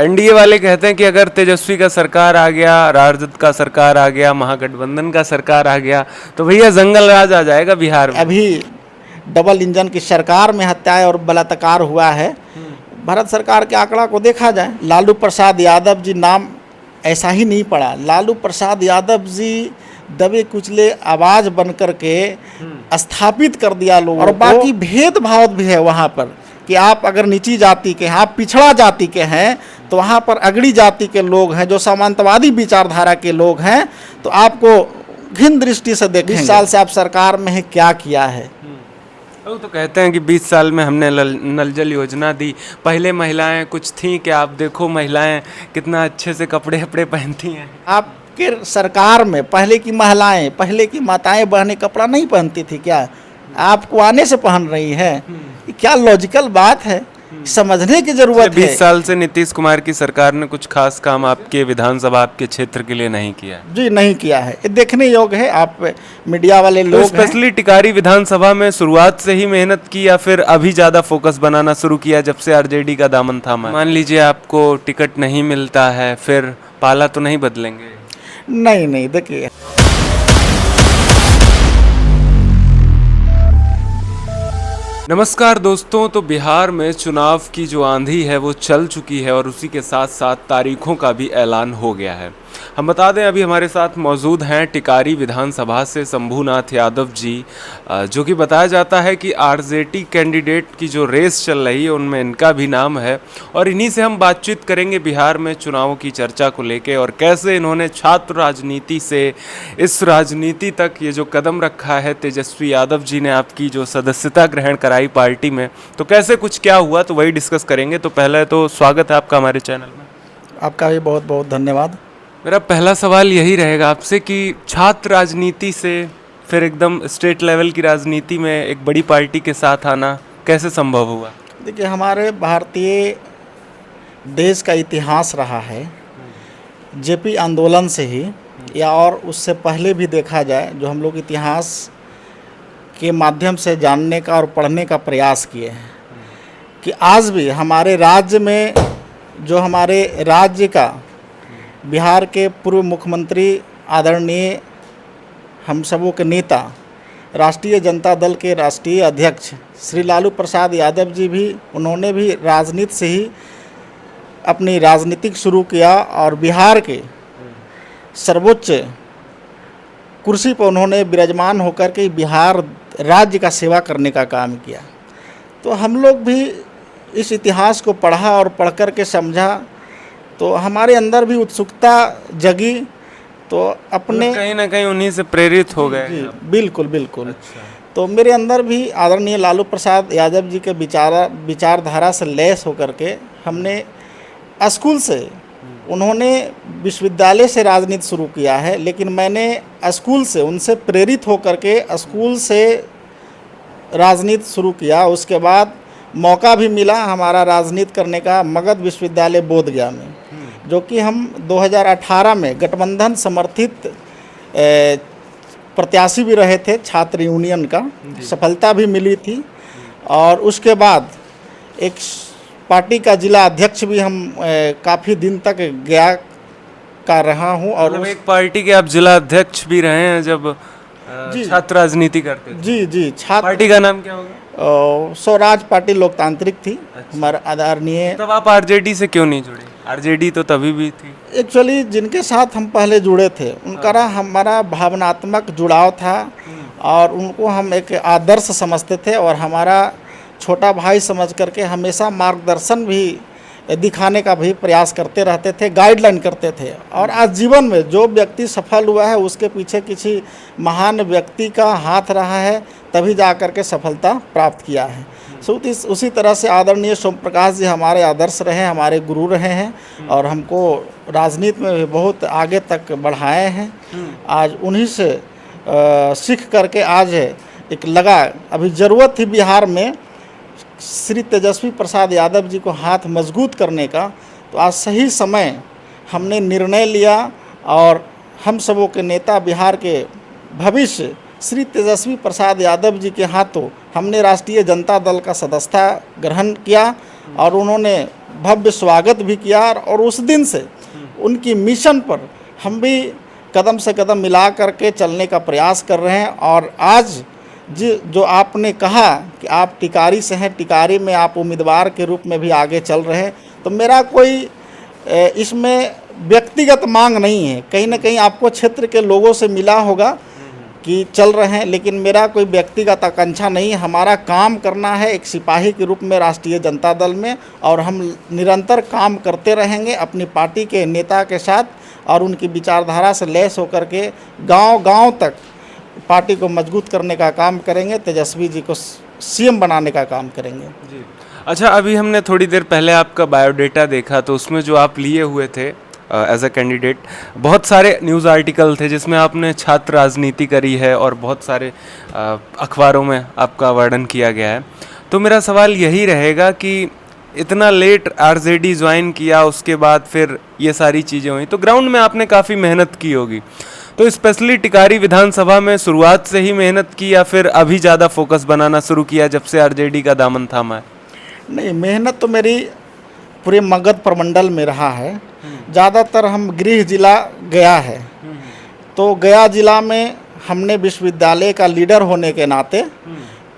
NDA वाले कहते हैं कि अगर तेजस्वी का सरकार आ गया, राजद का सरकार आ गया, महागठबंधन का सरकार आ गया तो भैया जंगल राज आ जाएगा बिहार में। अभी डबल इंजन की सरकार में हत्याएं और बलात्कार हुआ है। भारत सरकार के आंकड़ा को देखा जाए, लालू प्रसाद यादव जी नाम ऐसा ही नहीं पड़ा। लालू प्रसाद यादव जी दबे कुचले आवाज बन कर के स्थापित कर दिया लोगों और बाकी भेदभाव भी है वहाँ पर कि आप अगर नीची जाति के हैं, आप पिछड़ा जाति के हैं, तो वहाँ पर अगड़ी जाति के लोग हैं जो सामंतवादी विचारधारा के लोग हैं, तो आपको घिन दृष्टि से देखेंगे। 20 साल से आप सरकार में हैं, क्या किया है? वो तो कहते हैं कि 20 साल में हमने नल जल योजना दी। पहले महिलाएं कुछ थीं कि आप देखो महिलाएं कितना अच्छे से कपड़े वपड़े पहनती हैं। आपके सरकार में पहले की महिलाएं, पहले की माताएं बहनें कपड़ा नहीं पहनती थी क्या? आपको आने से पहन रही है? क्या लॉजिकल बात है? समझने की जरूरत है। 20 साल से नीतीश कुमार की सरकार ने कुछ खास काम आपके विधानसभा, आपके क्षेत्र के लिए नहीं किया है। जी नहीं किया है, ये देखने योग्य है। आप मीडिया वाले लोग स्पेशली टिकारी विधानसभा में शुरुआत से ही मेहनत की या फिर अभी ज़्यादा फोकस बनाना शुरू किया जब से आरजेडी का दामन थामा? मान लीजिए आपको टिकट नहीं मिलता है, फिर पाला तो नहीं बदलेंगे? नहीं, देखिए नमस्कार दोस्तों, तो बिहार में चुनाव की जो आंधी है वो चल चुकी है और उसी के साथ साथ तारीखों का भी ऐलान हो गया है। हम बता दें अभी हमारे साथ मौजूद हैं टिकारी विधानसभा से शंभूनाथ यादव जी, जो कि बताया जाता है कि आरजेडी कैंडिडेट की जो रेस चल रही है उनमें इनका भी नाम है और इन्हीं से हम बातचीत करेंगे बिहार में चुनावों की चर्चा को लेके और कैसे इन्होंने छात्र राजनीति से इस राजनीति तक ये जो कदम रखा है। तेजस्वी यादव जी ने आपकी जो सदस्यता ग्रहण कराई पार्टी में, तो कैसे कुछ क्या हुआ तो वही डिस्कस करेंगे। तो पहले तो स्वागत है आपका हमारे चैनल में। आपका भी बहुत बहुत धन्यवाद। मेरा पहला सवाल यही रहेगा आपसे कि छात्र राजनीति से फिर एकदम स्टेट लेवल की राजनीति में एक बड़ी पार्टी के साथ आना कैसे संभव हुआ? देखिए, हमारे भारतीय देश का इतिहास रहा है जेपी आंदोलन से ही, या और उससे पहले भी देखा जाए, जो हम लोग इतिहास के माध्यम से जानने का और पढ़ने का प्रयास किए हैं कि आज भी हमारे राज्य में, जो हमारे राज्य का बिहार के पूर्व मुख्यमंत्री आदरणीय हम सबों के नेता, राष्ट्रीय जनता दल के राष्ट्रीय अध्यक्ष श्री लालू प्रसाद यादव जी भी, उन्होंने भी राजनीति से ही अपनी राजनीतिक शुरू किया और बिहार के सर्वोच्च कुर्सी पर उन्होंने विराजमान होकर के बिहार राज्य का सेवा करने का काम किया। तो हम लोग भी इस इतिहास को पढ़ा और पढ़ कर के समझा, तो हमारे अंदर भी उत्सुकता जगी, तो अपने कहीं ना कहीं उन्हीं से प्रेरित हो गए। जी बिल्कुल। अच्छा। तो मेरे अंदर भी आदरणीय लालू प्रसाद यादव जी के विचारधारा से लैस होकर के हमने स्कूल से, उन्होंने विश्वविद्यालय से राजनीति शुरू किया है, लेकिन मैंने स्कूल से उनसे प्रेरित होकर के स्कूल से राजनीति शुरू किया। उसके बाद मौका भी मिला हमारा राजनीति करने का मगध विश्वविद्यालय बोधगया में, जो कि हम 2018 में गठबंधन समर्थित प्रत्याशी भी रहे थे, छात्र यूनियन का सफलता भी मिली थी। और उसके बाद एक पार्टी का जिला अध्यक्ष भी हम काफ़ी दिन तक गया कर रहा हूँ। और मतलब एक पार्टी के आप जिला अध्यक्ष भी रहे हैं जब छात्र राजनीति करते थे? जी। छात्र पार्टी का नाम क्या होगा? स्वराज पार्टी लोकतांत्रिक थी। अच्छा। हमारा आदरणीय। तब आप आरजेडी से क्यों नहीं जुड़े? आरजेडी तो तभी भी थी। एक्चुअली जिनके साथ हम पहले जुड़े थे उनका हमारा भावनात्मक जुड़ाव था और उनको हम एक आदर्श समझते थे और हमारा छोटा भाई समझ करके हमेशा मार्गदर्शन भी दिखाने का भी प्रयास करते रहते थे, गाइडलाइन करते थे। और आज जीवन में जो व्यक्ति सफल हुआ है उसके पीछे किसी महान व्यक्ति का हाथ रहा है, तभी जा कर के सफलता प्राप्त किया है। उसी तरह से आदरणीय सोम प्रकाश जी हमारे आदर्श रहे, हमारे गुरु रहे हैं और हमको राजनीति में भी बहुत आगे तक बढ़ाए हैं। आज उन्हीं से सीख करके आज एक लगा, अभी ज़रूरत थी बिहार में श्री तेजस्वी प्रसाद यादव जी को हाथ मजबूत करने का, तो आज सही समय हमने निर्णय लिया और हम सबों के नेता बिहार के भविष्य श्री तेजस्वी प्रसाद यादव जी के हाथों हमने राष्ट्रीय जनता दल का सदस्यता ग्रहण किया और उन्होंने भव्य स्वागत भी किया और उस दिन से उनकी मिशन पर हम भी कदम से कदम मिला करके चलने का प्रयास कर रहे हैं। और आज जो आपने कहा कि आप टिकारी से हैं, टिकारी में आप उम्मीदवार के रूप में भी आगे चल रहे हैं, तो मेरा कोई इसमें व्यक्तिगत मांग नहीं है। कहीं ना कहीं आपको क्षेत्र के लोगों से मिला होगा कि चल रहे हैं, लेकिन मेरा कोई व्यक्तिगत आकांक्षा नहीं है। हमारा काम करना है एक सिपाही के रूप में राष्ट्रीय जनता दल में, और हम निरंतर काम करते रहेंगे अपनी पार्टी के नेता के साथ, और उनकी विचारधारा से लैस होकर के गांव-गांव तक पार्टी को मजबूत करने का काम करेंगे, तेजस्वी जी को सीएम बनाने का काम करेंगे। जी। अच्छा, अभी हमने थोड़ी देर पहले आपका बायोडेटा देखा, तो उसमें जो आप लिए हुए थे एज अ कैंडिडेट, बहुत सारे न्यूज़ आर्टिकल थे जिसमें आपने छात्र राजनीति करी है और बहुत सारे अखबारों में आपका वर्णन किया गया है। तो मेरा सवाल यही रहेगा कि इतना लेट आरजेडी ज्वाइन किया, उसके बाद फिर ये सारी चीज़ें हुई, तो ग्राउंड में आपने काफ़ी मेहनत की होगी। तो स्पेशली टिकारी विधानसभा में शुरुआत से ही मेहनत की या फिर अभी ज़्यादा फोकस बनाना शुरू किया जब से आरजेडी का दामन थामा है? नहीं, मेहनत तो मेरी पूरे मगध प्रमंडल में रहा है। ज़्यादातर हम गृह जिला गया है, तो गया जिला में हमने विश्वविद्यालय का लीडर होने के नाते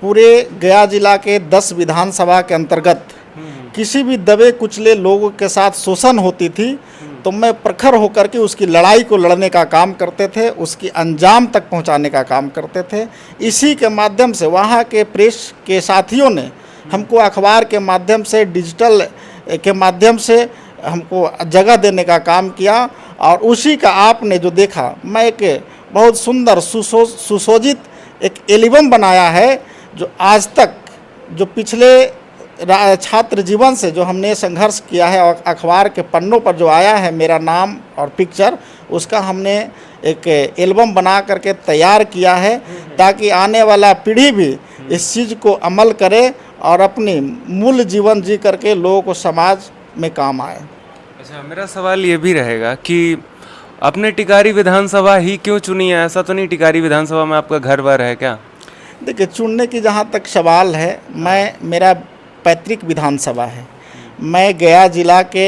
पूरे गया जिला के 10 विधानसभा के अंतर्गत किसी भी दबे कुचले लोगों के साथ शोषण होती थी तो मैं प्रखर होकर के उसकी लड़ाई को लड़ने का काम करते थे, उसकी अंजाम तक पहुंचाने का काम करते थे। इसी के माध्यम से वहाँ के प्रेस के साथियों ने हमको अखबार के माध्यम से, डिजिटल के माध्यम से हमको जगह देने का काम किया, और उसी का आपने जो देखा, मैं एक बहुत सुंदर सुशोजित एक एल्बम बनाया है जो आज तक जो पिछले छात्र जीवन से जो हमने संघर्ष किया है और अखबार के पन्नों पर जो आया है मेरा नाम और पिक्चर, उसका हमने एक एल्बम बना करके तैयार किया है ताकि आने वाला पीढ़ी भी इस चीज़ को अमल करे और अपनी मूल जीवन जी करके लोगों को समाज में काम आए। अच्छा, मेरा सवाल ये भी रहेगा कि आपने टिकारी विधानसभा ही क्यों चुनी है? ऐसा तो नहीं टिकारी विधानसभा में आपका घर वर है क्या? देखिए, चुनने की जहाँ तक सवाल है, मेरा पैतृक विधानसभा है। मैं गया जिला के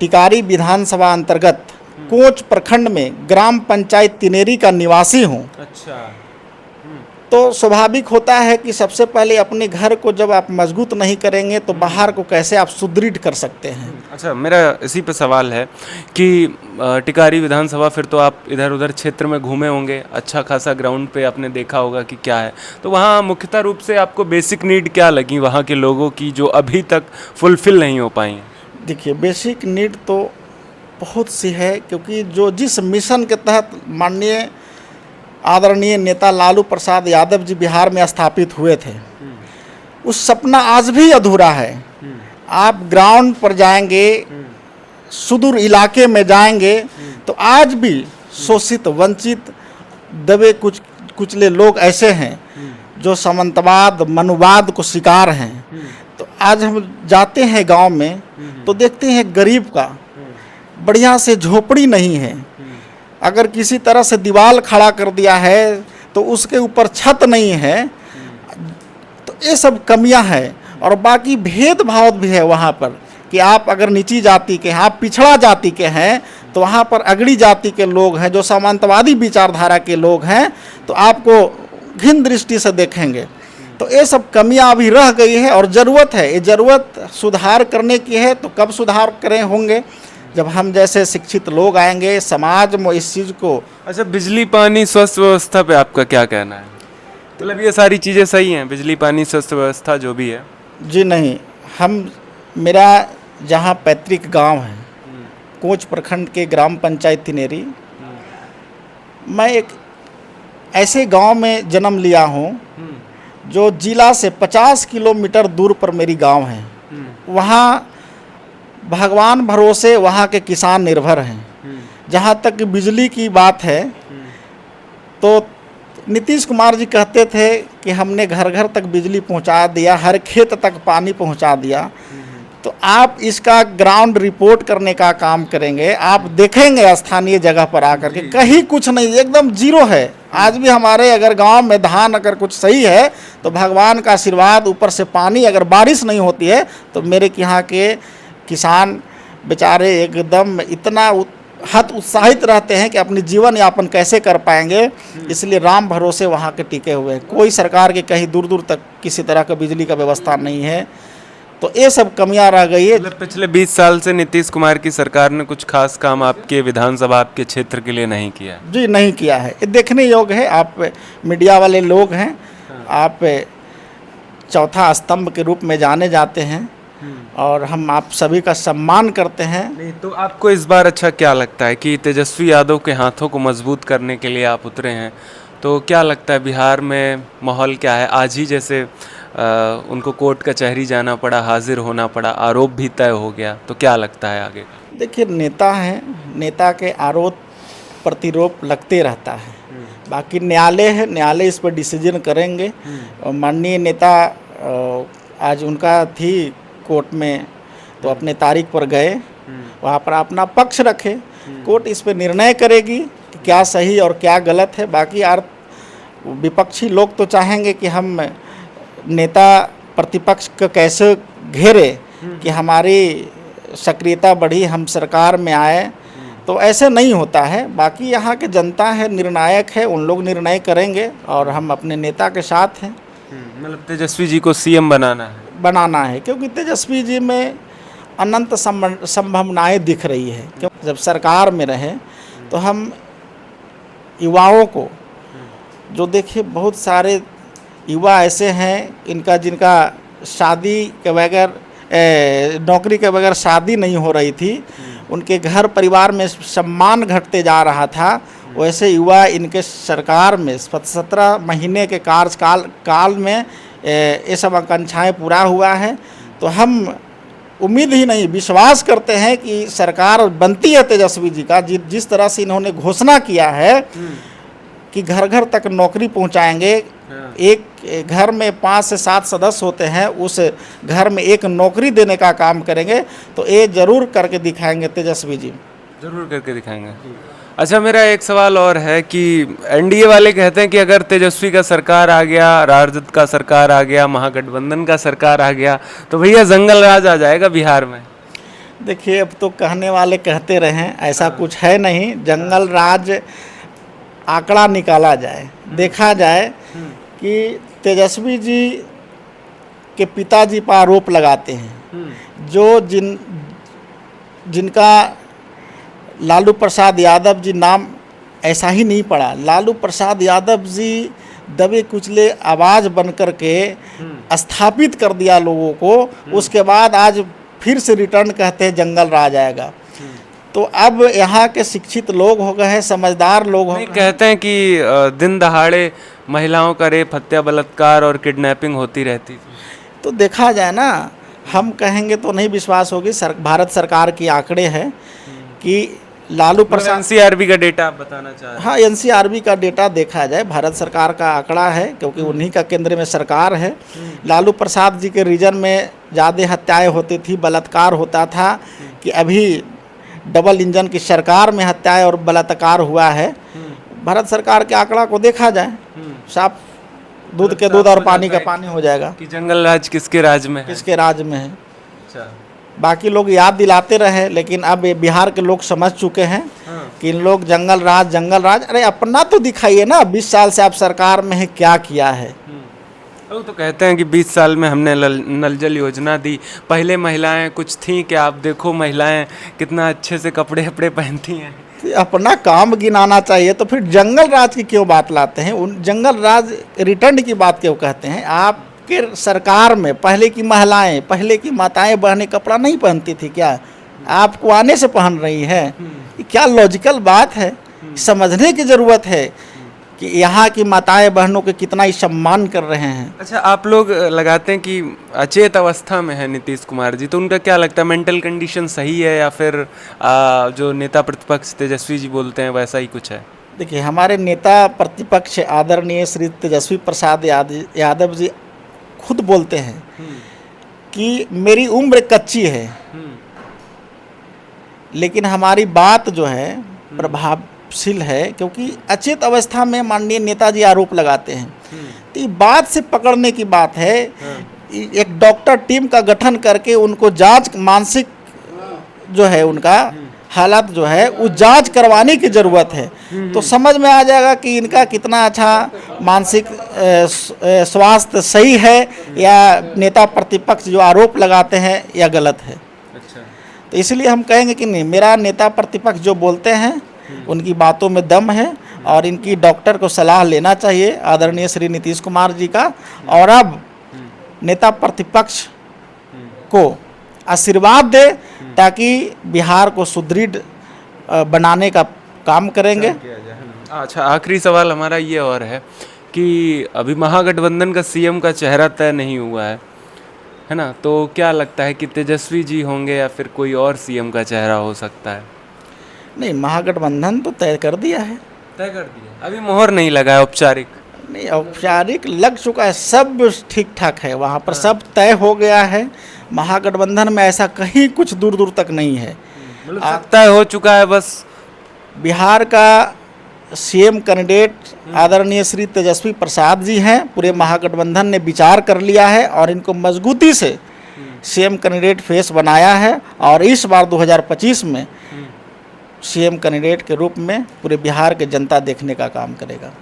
टिकारी विधानसभा अंतर्गत कोच प्रखंड में ग्राम पंचायत तिनेरी का निवासी हूँ। अच्छा। तो स्वाभाविक होता है कि सबसे पहले अपने घर को जब आप मजबूत नहीं करेंगे तो बाहर को कैसे आप सुदृढ़ कर सकते हैं। अच्छा, मेरा इसी पे सवाल है कि टिकारी विधानसभा, फिर तो आप इधर उधर क्षेत्र में घूमे होंगे, अच्छा खासा ग्राउंड पे आपने देखा होगा कि क्या है, तो वहाँ मुख्यतः रूप से आपको बेसिक नीड क्या लगी वहाँ के लोगों की जो अभी तक फुलफिल नहीं हो पाई? देखिए, बेसिक नीड तो बहुत सी है, क्योंकि जिस मिशन के तहत माननीय आदरणीय नेता लालू प्रसाद यादव जी बिहार में स्थापित हुए थे, उस सपना आज भी अधूरा है। आप ग्राउंड पर जाएंगे, सुदूर इलाके में जाएंगे, तो आज भी शोषित, वंचित, दबे कुचले लोग ऐसे हैं जो सामंतवाद, मनुवाद को शिकार हैं। तो आज हम जाते हैं गांव में तो देखते हैं गरीब का बढ़िया से झोपड़ी नहीं है, अगर किसी तरह से दीवार खड़ा कर दिया है तो उसके ऊपर छत नहीं है। तो ये सब कमियां हैं, और बाकी भेदभाव भी है वहाँ पर कि आप अगर नीची जाति के हैं, आप पिछड़ा जाति के हैं, तो वहाँ पर अगड़ी जाति के लोग हैं जो सामंतवादी विचारधारा के लोग हैं, तो आपको घिन दृष्टि से देखेंगे। तो ये सब कमियां अभी रह गई है और ज़रूरत है, ये ज़रूरत सुधार करने की है। तो कब सुधार करें होंगे? जब हम जैसे शिक्षित लोग आएंगे समाज में इस चीज़ को। अच्छा, बिजली पानी स्वास्थ्य व्यवस्था पे आपका क्या कहना है? मतलब ये सारी चीज़ें सही हैं, बिजली पानी स्वास्थ्य व्यवस्था जो भी है? जी नहीं, मेरा जहाँ पैतृक गांव है कोच प्रखंड के ग्राम पंचायत तिनेरी, मैं एक ऐसे गांव में जन्म लिया हूँ जो जिला से 50 किलोमीटर दूर पर मेरी गांव है। वहाँ भगवान भरोसे वहाँ के किसान निर्भर हैं। जहाँ तक बिजली की बात है तो नीतीश कुमार जी कहते थे कि हमने घर घर तक बिजली पहुँचा दिया, हर खेत तक पानी पहुँचा दिया। तो आप इसका ग्राउंड रिपोर्ट करने का काम करेंगे, आप देखेंगे स्थानीय जगह पर आकर के कहीं कुछ नहीं, एकदम जीरो है। आज भी हमारे अगर गांव में धान अगर कुछ सही है तो भगवान का आशीर्वाद, ऊपर से पानी, अगर बारिश नहीं होती है तो मेरे यहाँ के किसान बेचारे एकदम इतना हत उत्साहित रहते हैं कि अपनी जीवन यापन कैसे कर पाएंगे, इसलिए राम भरोसे वहाँ के टिके हुए हैं। कोई सरकार के कहीं दूर दूर तक किसी तरह का बिजली का व्यवस्था नहीं है, तो ये सब कमियां रह गई है। मतलब पिछले 20 साल से नीतीश कुमार की सरकार ने कुछ खास काम आपके विधानसभा, आपके क्षेत्र के लिए नहीं किया है? जी नहीं किया है, ये देखने योग्य है। आप मीडिया वाले लोग हैं, आप चौथा स्तंभ के रूप में जाने जाते हैं और हम आप सभी का सम्मान करते हैं। नहीं तो आपको इस बार अच्छा क्या लगता है कि तेजस्वी यादव के हाथों को मजबूत करने के लिए आप उतरे हैं, तो क्या लगता है बिहार में माहौल क्या है? आज ही जैसे उनको कोर्ट कचहरी जाना पड़ा, हाजिर होना पड़ा, आरोप भी तय हो गया, तो क्या लगता है आगे? देखिए, नेता हैं, नेता के आरोप प्रतिरोप लगते रहता है, बाकी न्यायालय है, न्यायालय इस पर डिसीजन करेंगे। और माननीय नेता आज उनका थी कोर्ट में, तो अपने तारीख पर गए, वहाँ पर अपना पक्ष रखे, कोर्ट इस पर निर्णय करेगी कि क्या सही और क्या गलत है। बाकी यार विपक्षी लोग तो चाहेंगे कि हम नेता प्रतिपक्ष को कैसे घेरे कि हमारी सक्रियता बढ़ी, हम सरकार में आए, तो ऐसे नहीं होता है। बाकी यहाँ के जनता है, निर्णायक है, उन लोग निर्णय करेंगे और हम अपने नेता के साथ हैं। मतलब तेजस्वी जी को सीएम बनाना है, क्योंकि तेजस्वी जी में अनंत संभावनाएं दिख रही है। क्योंकि जब सरकार में रहे तो हम युवाओं को, जो देखिए बहुत सारे युवा ऐसे हैं जिनका शादी के बगैर, नौकरी के बगैर शादी नहीं हो रही थी, उनके घर परिवार में सम्मान घटते जा रहा था, वैसे युवा इनके सरकार में 17 महीने के कार्यकाल में ये सब आकांक्षाएँ पूरा हुआ है। तो हम उम्मीद ही नहीं, विश्वास करते हैं कि सरकार बनती है तेजस्वी जी का, जिस तरह से इन्होंने घोषणा किया है कि घर घर तक नौकरी पहुंचाएंगे। एक घर में 5 से 7 सदस्य होते हैं, उस घर में एक नौकरी देने का काम करेंगे, तो ये जरूर करके दिखाएंगे तेजस्वी जी, जरूर करके दिखाएंगे। अच्छा, मेरा एक सवाल और है कि एनडीए वाले कहते हैं कि अगर तेजस्वी का सरकार आ गया, राजद का सरकार आ गया, महागठबंधन का सरकार आ गया, तो भैया जंगल राज आ जाएगा बिहार में। देखिए, अब तो कहने वाले कहते रहें, ऐसा कुछ है नहीं। जंगल राज आंकड़ा निकाला जाए, देखा जाए कि तेजस्वी जी के पिताजी पर आरोप लगाते हैं, जो जिनका लालू प्रसाद यादव जी नाम ऐसा ही नहीं पड़ा। लालू प्रसाद यादव जी दबे कुचले आवाज़ बन कर के स्थापित कर दिया लोगों को, उसके बाद आज फिर से रिटर्न कहते हैं जंगल राज आएगा। तो अब यहाँ के शिक्षित लोग हो गए हैं, समझदार लोग हो गए, कहते हैं कि दिन दहाड़े महिलाओं का रेप, हत्या, बलात्कार और किडनैपिंग होती रहती थी। तो देखा जाए ना, हम कहेंगे तो नहीं विश्वास होगी। भारत सरकार की आंकड़े हैं कि लालू प्रसाद, एनसीआरबी का डेटा आप बताना चाह रहे हैं? हाँ, एनसीआरबी का डेटा देखा जाए, भारत सरकार का आंकड़ा है, क्योंकि उन्हीं का केंद्र में सरकार है। लालू प्रसाद जी के रीजन में ज़्यादा हत्याएं होती थी, बलात्कार होता था, कि अभी डबल इंजन की सरकार में हत्याएं और बलात्कार हुआ है। भारत सरकार के आंकड़ा को देखा जाए, साफ दूध के दूध और पानी का पानी हो जाएगा कि जंगल राज किसके राज में है, किसके राज में है। अच्छा, बाकी लोग याद दिलाते रहे, लेकिन अब ये बिहार के लोग समझ चुके हैं कि इन लोग जंगल राज, अरे अपना तो दिखाइए ना, 20 साल से आप सरकार में है, क्या किया है। वो तो कहते हैं कि 20 साल में हमने नल जल योजना दी, पहले महिलाएं कुछ थीं कि आप देखो महिलाएं कितना अच्छे से कपड़े वपड़े पहनती हैं। अपना काम गिनाना चाहिए, तो फिर जंगल राज की क्यों बात लाते हैं? उन जंगल राज रिटर्न की बात क्यों कहते हैं? आपके सरकार में पहले की महिलाएं, पहले की माताएं बहनें कपड़ा नहीं पहनती थी क्या? आपको आने से पहन रही है? क्या लॉजिकल बात है? समझने की ज़रूरत है कि यहाँ की माताएं बहनों के कितना ही सम्मान कर रहे हैं। अच्छा, आप लोग लगाते हैं कि अचेत अवस्था में है नीतीश कुमार जी, तो उनका क्या लगता है, मेंटल कंडीशन सही है या फिर जो नेता प्रतिपक्ष तेजस्वी जी बोलते हैं वैसा ही कुछ है? देखिए, हमारे नेता प्रतिपक्ष आदरणीय श्री तेजस्वी प्रसाद यादव जी खुद बोलते हैं कि मेरी उम्र कच्ची है, लेकिन हमारी बात जो है प्रभावशील है, क्योंकि अचेत अवस्था में माननीय नेताजी आरोप लगाते हैं। तो ये बात से पकड़ने की बात है। एक डॉक्टर टीम का गठन करके उनको जांच, मानसिक जो है उनका हालत जो है वो जांच करवाने की ज़रूरत है, तो समझ में आ जाएगा कि इनका कितना अच्छा मानसिक स्वास्थ्य सही है या नेता प्रतिपक्ष जो आरोप लगाते हैं या गलत है। अच्छा। तो इसलिए हम कहेंगे कि नहीं, मेरा नेता प्रतिपक्ष जो बोलते हैं उनकी बातों में दम है और इनकी डॉक्टर को सलाह लेना चाहिए आदरणीय श्री नीतीश कुमार जी का, और अब नेता प्रतिपक्ष को आशीर्वाद दे ताकि बिहार को सुदृढ़ बनाने का काम करेंगे। अच्छा, आखिरी सवाल हमारा ये और है कि अभी महागठबंधन का सीएम का चेहरा तय नहीं हुआ है ना, तो क्या लगता है कि तेजस्वी जी होंगे या फिर कोई और सीएम का चेहरा हो सकता है? नहीं, महागठबंधन तो तय कर दिया है। तय कर दिया, अभी मोहर नहीं लगा है औपचारिक? नहीं, औपचारिक लग चुका है, सब ठीक ठाक है, वहाँ पर सब तय हो गया है। महागठबंधन में ऐसा कहीं कुछ दूर दूर तक नहीं है, मतलब सब तय हो चुका है। बस बिहार का सीएम कैंडिडेट आदरणीय श्री तेजस्वी प्रसाद जी हैं। पूरे महागठबंधन ने विचार कर लिया है और इनको मजबूती से सीएम कैंडिडेट फेस बनाया है, और इस बार 2025 में सीएम कैंडिडेट के रूप में पूरे बिहार के जनता देखने का काम करेगा।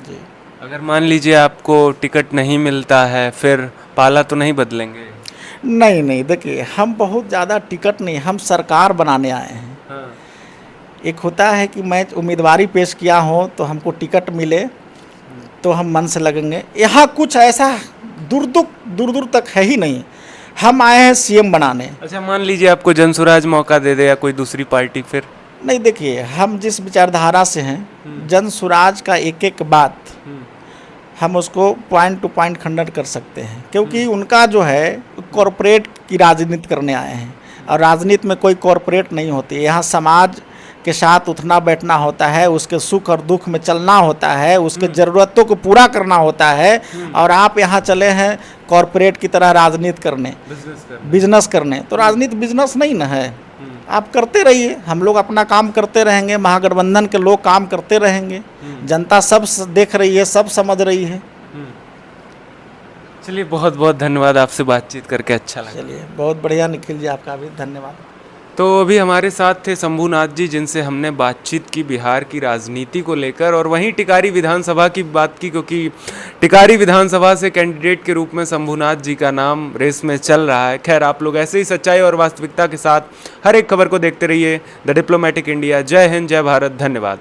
जी। अगर मान लीजिए आपको टिकट नहीं मिलता है, फिर पाला तो नहीं बदलेंगे? नहीं नहीं, देखिए हम बहुत ज़्यादा टिकट नहीं, हम सरकार बनाने आए हैं। हाँ। एक होता है कि मैं उम्मीदवारी पेश किया हो तो हमको टिकट मिले तो हम मन से लगेंगे, यहाँ कुछ ऐसा दूर दूर तक है ही नहीं। हम आए हैं सीएम बनाने। अच्छा, मान लीजिए आपको जनसुराज मौका दे दे या कोई दूसरी पार्टी, फिर? नहीं, देखिए हम जिस विचारधारा से हैं, जनसुराज का एक एक बात हम उसको पॉइंट टू पॉइंट खंडन कर सकते हैं, क्योंकि उनका जो है कॉरपोरेट की राजनीति करने आए हैं, और राजनीति में कोई कॉरपोरेट नहीं होती है। यहाँ समाज के साथ उठना बैठना होता है, उसके सुख और दुख में चलना होता है, उसके ज़रूरतों को पूरा करना होता है। और आप यहाँ चले हैं कॉरपोरेट की तरह राजनीति करने, बिजनेस करने, तो राजनीति बिजनेस नहीं ना है। आप करते रहिए, हम लोग अपना काम करते रहेंगे, महागठबंधन के लोग काम करते रहेंगे, जनता सब देख रही है, सब समझ रही है। चलिए, बहुत बहुत धन्यवाद, आपसे बातचीत करके अच्छा लगा। चलिए, बहुत बढ़िया निखिल जी, आपका भी धन्यवाद। तो अभी हमारे साथ थे शंभूनाथ जी, जिनसे हमने बातचीत की बिहार की राजनीति को लेकर, और वहीं टिकारी विधानसभा की बात की, क्योंकि टिकारी विधानसभा से कैंडिडेट के रूप में शंभूनाथ जी का नाम रेस में चल रहा है। खैर, आप लोग ऐसे ही सच्चाई और वास्तविकता के साथ हर एक खबर को देखते रहिए द डिप्लोमेटिक इंडिया। जय हिंद, जय भारत, धन्यवाद।